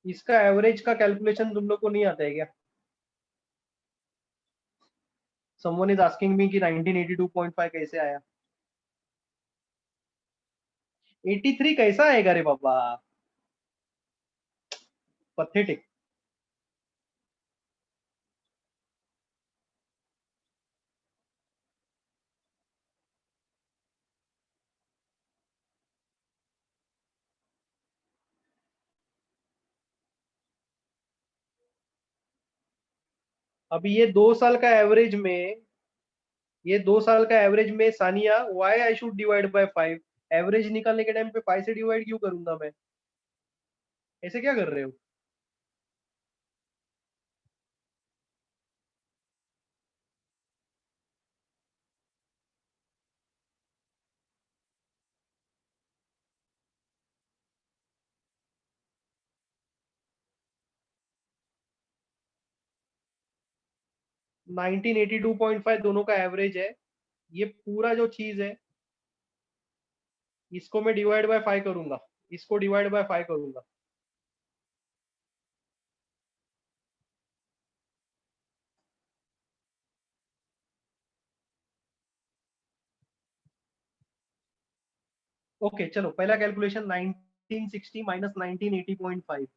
इसका एवरेज का कैलकुलेशन तुम लोग को नहीं आता है क्या? समवन इज आस्किंग मी कि 1982.5 कैसे आया? 83 कैसा आएगा रे बाबा? पथेटिक। अभी ये 2 साल का एवरेज में Sania, why I should divide by 5? Average निकालने के टाइम पे 5 से डिवाइड क्यों करूंगा मैं? ऐसे क्या कर रहे हो? 1982.5 दोनों का एवरेज है। ये पूरा जो चीज है, इसको मैं डिवाइड बाय 5 करूंगा, इसको डिवाइड बाय 5 करूंगा। ओके चलो, पहला कैलकुलेशन 1960 माइनस 1980.5,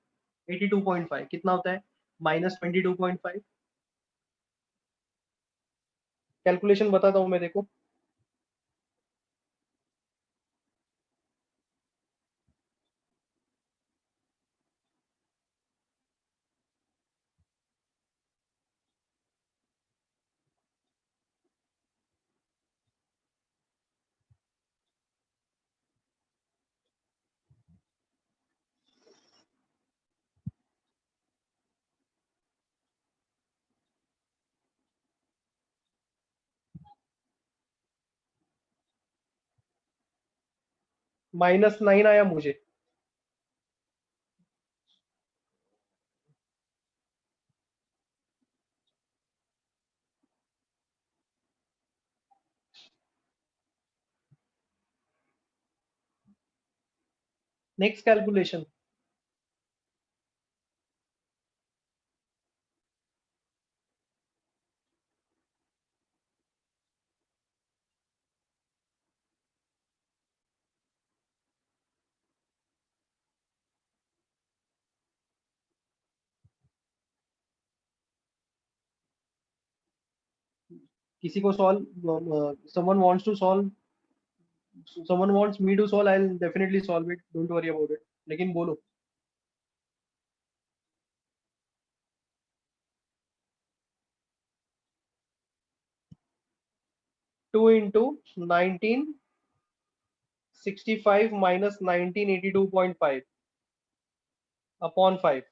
82.5 कितना होता है? -22.5। कैलकुलेशन बताता हूँ मैं, देखो। -9 आया मुझे। Next calculation. किसी को solve, someone wants me to solve, I will definitely solve it, don't worry about it. लेकिन बोलो। 2 इंटू 1965 माइनस 1982.5 अपॉन 5।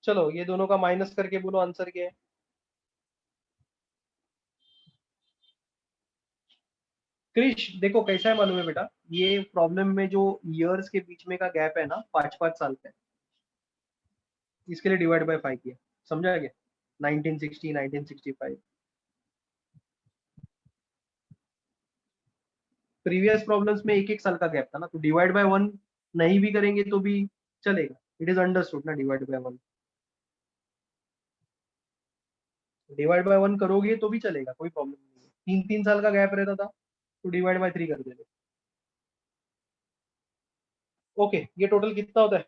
चलो ये दोनों का माइनस करके बोलो आंसर क्या है? क्रिश देखो कैसा है मालूम है बेटा, ये प्रॉब्लम में जो ईयर्स के बीच में का गैप है ना, 5-5 साल का है, इसके लिए डिवाइड बाय 5 किया। समझा क्या? 1960, 1965। प्रीवियस प्रॉब्लम्स में 1-1 साल का गैप था ना, तो डिवाइड बाय 1 नहीं भी करेंगे तो भी चलेगा। इट इज अंडरस्टूड ना, डिवाइड बाय 1। डिवाइड बाय 1 करोगे तो भी चलेगा, कोई प्रॉब्लम नहीं है। 3-3 साल का गैप रहता था तो डिवाइड बाय 3 कर देते। ओके, ये टोटल कितना होता है?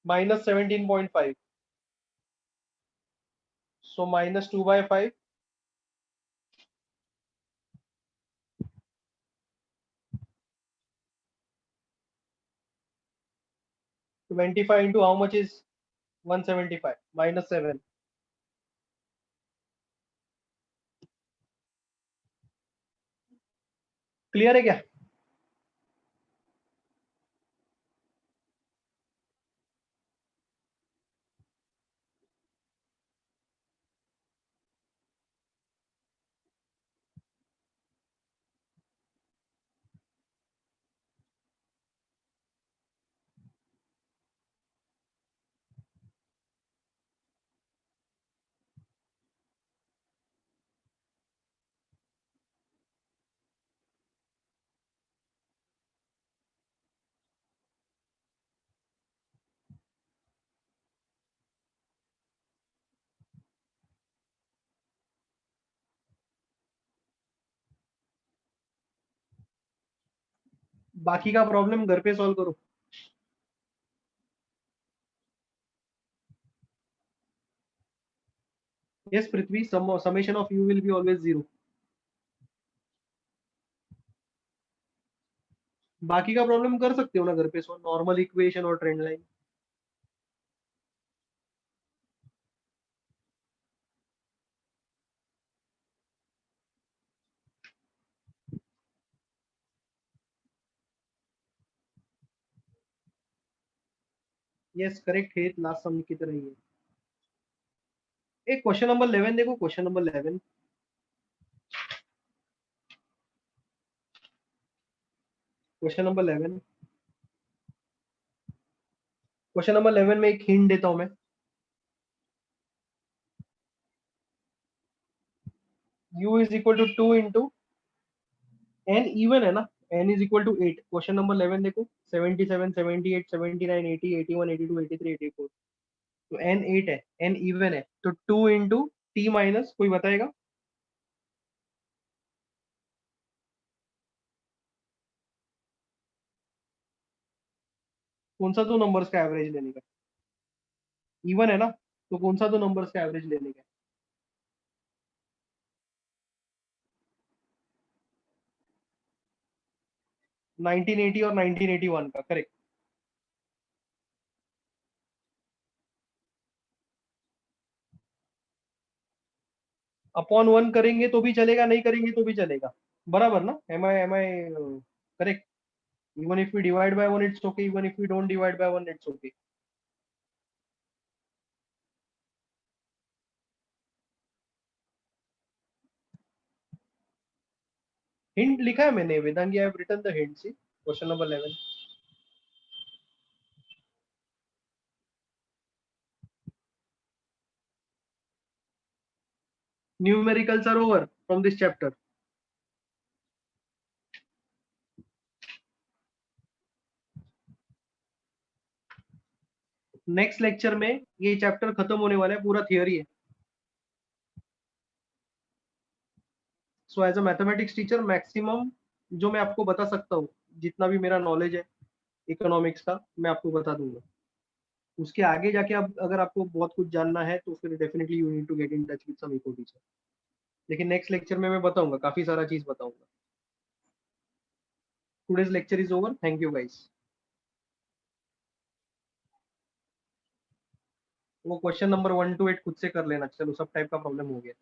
-17.5। सो -2/5। 25 into how much is 175? -7। Clear है क्या? बाकी का प्रॉब्लम घर पे सॉल्व करो। Yes Prithvi, summation of you will be always 0। बाकी का प्रॉब्लम कर सकते हो ना घर पे सॉल्व, नॉर्मल इक्वेशन और ट्रेंड लाइन। यस करेक्ट है, लास्ट सम की तरह ही है। एक क्वेश्चन नंबर 11 देखो, question number 11। Question number 11, question number 11 में एक हिंट देता हूं मैं। u is equal to 2 into n, even है ना, n is equal to 8। Question number 11 देखो, 77 78 79 80 81 82 83 84। तो n 8 है, n इवन है, तो 2 इंटू t माइनस, कोई बताएगा? कौन सा दो नंबर्स का एवरेज लेने का? इवन है ना, तो कौन सा दो नंबर्स का एवरेज लेने का? 1980 और 1981 का, करेक्ट। अपॉन 1 करेंगे तो भी चलेगा, नहीं करेंगे तो भी चलेगा, बराबर ना? Am I correct? Even if we divide by 1 it's okay, even if we don't divide by 1 it's okay. Hint लिखा है मैंने, Vedangi, I have written the hint, see question number 11। Numericals are over from this chapter. Next lecture में ये chapter खत्म होने वाला है, पूरा थियोरी है। So as a mathematics teacher, maximum जो मैं आपको बता सकता हूँ, जितना भी मेरा नॉलेज है इकोनॉमिक्स का, मैं आपको बता दूंगा। उसके आगे जाके अब अगर आपको बहुत कुछ जानना है तो फिर definitely you need to get in touch with some eco teacher. लेकिन नेक्स्ट लेक्चर में मैं बताऊंगा, काफी सारा चीज बताऊंगा। Today's lecture is over, thank you guys. वो क्वेश्चन नंबर 1 to 8 खुद से कर लेना, चलो सब टाइप का प्रॉब्लम हो गया।